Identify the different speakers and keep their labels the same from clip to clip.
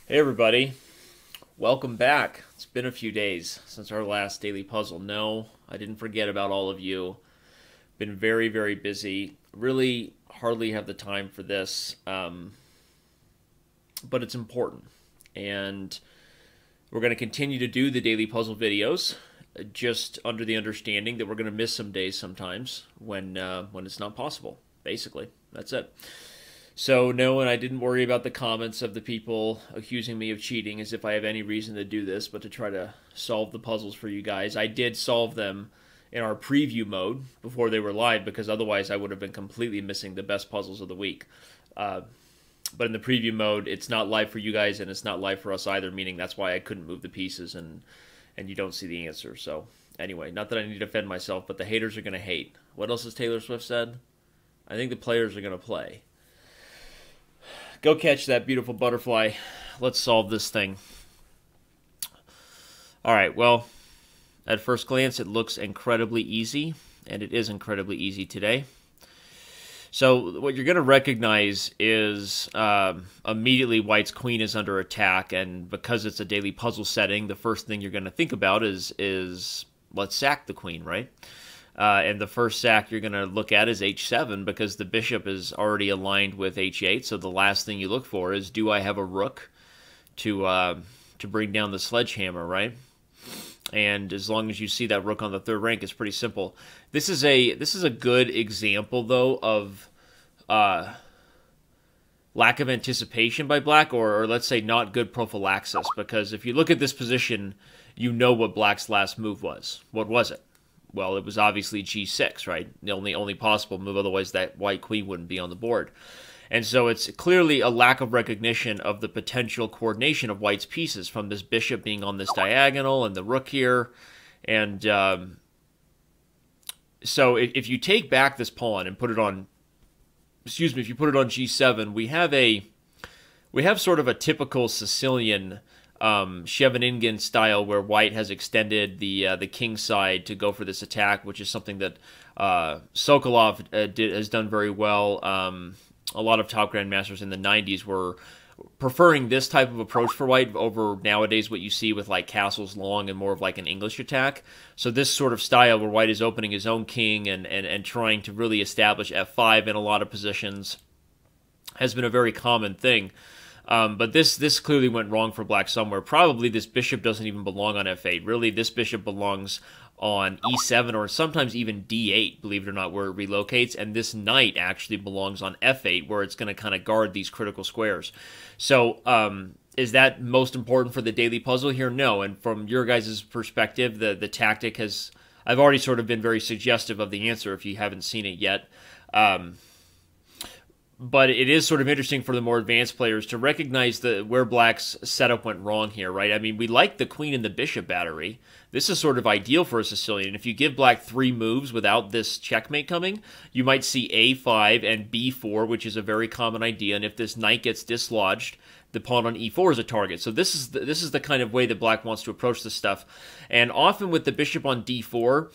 Speaker 1: Hey everybody, welcome back. It's been a few days since our last daily puzzle. No, I didn't forget about all of you. Been very, very busy. Really hardly have the time for this, but it's important. And we're going to continue to do the daily puzzle videos, just under the understanding that we're going to miss some days sometimes when it's not possible. Basically, that's it. So no, and I didn't worry about the comments of the people accusing me of cheating as if I have any reason to do this, but to try to solve the puzzles for you guys. I did solve them in our preview mode before they were live because otherwise I would have been completely missing the best puzzles of the week. But in the preview mode, it's not live for you guys and it's not live for us either, meaning that's why I couldn't move the pieces and you don't see the answer. So anyway, not that I need to defend myself, but the haters are going to hate. What else has Taylor Swift said? I think the players are going to play. Go catch that beautiful butterfly. Let's solve this thing. All right, well, at first glance, it looks incredibly easy, and it is incredibly easy today. So what you're going to recognize is immediately White's queen is under attack, and because it's a daily puzzle setting, the first thing you're going to think about is let's sack the queen, right? And the first sack you're going to look at is h7 because the bishop is already aligned with h8. So the last thing you look for is, do I have a rook to bring down the sledgehammer, right? And as long as you see that rook on the third rank, it's pretty simple. This is a good example though of lack of anticipation by black, or let's say not good prophylaxis. Because if you look at this position, you know what black's last move was. What was it? Well, it was obviously g6, right? The only possible move, otherwise that white queen wouldn't be on the board. And so it's clearly a lack of recognition of the potential coordination of white's pieces from this bishop being on this diagonal and the rook here. And so if you take back this pawn and put it on, if you put it on g7, we have sort of a typical Sicilian Scheveningen style where white has extended the king side to go for this attack, which is something that Sokolov has done very well. A lot of top grandmasters in the 90s were preferring this type of approach for white over nowadays what you see with like castles long and more of like an English attack. So this sort of style where white is opening his own king and trying to really establish f5 in a lot of positions has been a very common thing. But this clearly went wrong for black somewhere. Probably this bishop doesn't even belong on f8. Really, this bishop belongs on e7 or sometimes even d8, believe it or not, where it relocates. And this knight actually belongs on f8, where it's going to kind of guard these critical squares. So is that most important for the daily puzzle here? No. And from your guys' perspective, the tactic has... I've already sort of been very suggestive of the answer if you haven't seen it yet. But it is sort of interesting for the more advanced players to recognize where black's setup went wrong here, right? I mean, we like the queen and the bishop battery. This is sort of ideal for a Sicilian. If you give black 3 moves without this checkmate coming, you might see a5 and b4, which is a very common idea. And if this knight gets dislodged, the pawn on e4 is a target. So this is the kind of way that black wants to approach this stuff. And often with the bishop on d4,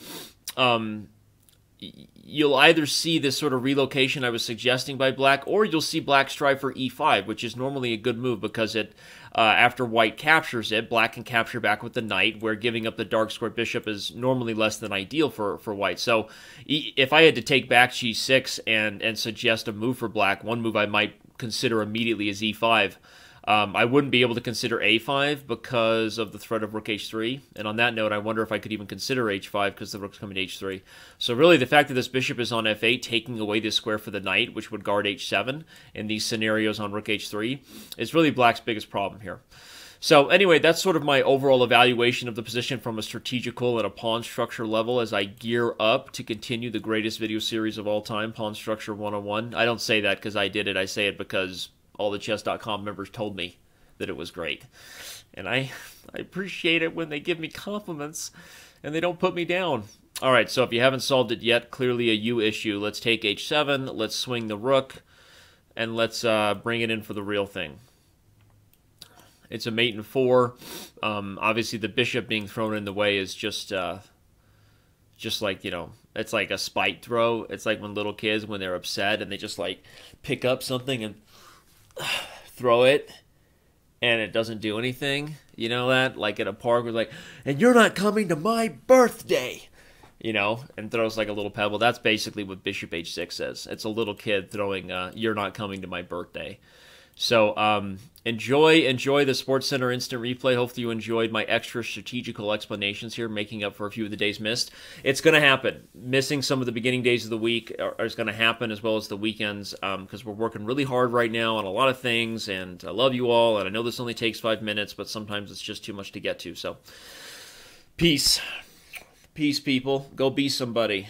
Speaker 1: you'll either see this sort of relocation I was suggesting by black, or you'll see black strive for e5, which is normally a good move because it, after white captures it, black can capture back with the knight, where giving up the dark square bishop is normally less than ideal for white. So if I had to take back g6 and suggest a move for black, one move I might consider immediately is e5. I wouldn't be able to consider a5 because of the threat of rook h3. And on that note, I wonder if I could even consider h5 because the rook's coming to h3. So really, the fact that this bishop is on f8, taking away this square for the knight, which would guard h7 in these scenarios on rook h3, is really black's biggest problem here. So anyway, that's sort of my overall evaluation of the position from a strategical and a pawn structure level as I gear up to continue the greatest video series of all time, Pawn Structure 101. I don't say that because I did it. I say it because all the Chess.com members told me that it was great. And I appreciate it when they give me compliments and they don't put me down. All right, so if you haven't solved it yet, clearly a U issue. Let's take h7, let's swing the rook, and let's bring it in for the real thing. It's a mate in 4. Obviously, the bishop being thrown in the way is just like, you know, it's like a spite throw. It's like when little kids, when they're upset and they just like pick up something and throw it, and it doesn't do anything. You know that? Like at a park, we're like, and you're not coming to my birthday. And throws like a little pebble. That's basically what bishop h6 says. It's a little kid throwing, you're not coming to my birthday. So enjoy the SportsCenter instant replay. Hopefully you enjoyed my extra strategical explanations here, making up for a few of the days missed. It's going to happen. Missing some of the beginning days of the week is going to happen, as well as the weekends, because we're working really hard right now on a lot of things, and I love you all, and I know this only takes 5 minutes, but sometimes it's just too much to get to. So peace. Peace, people. Go be somebody.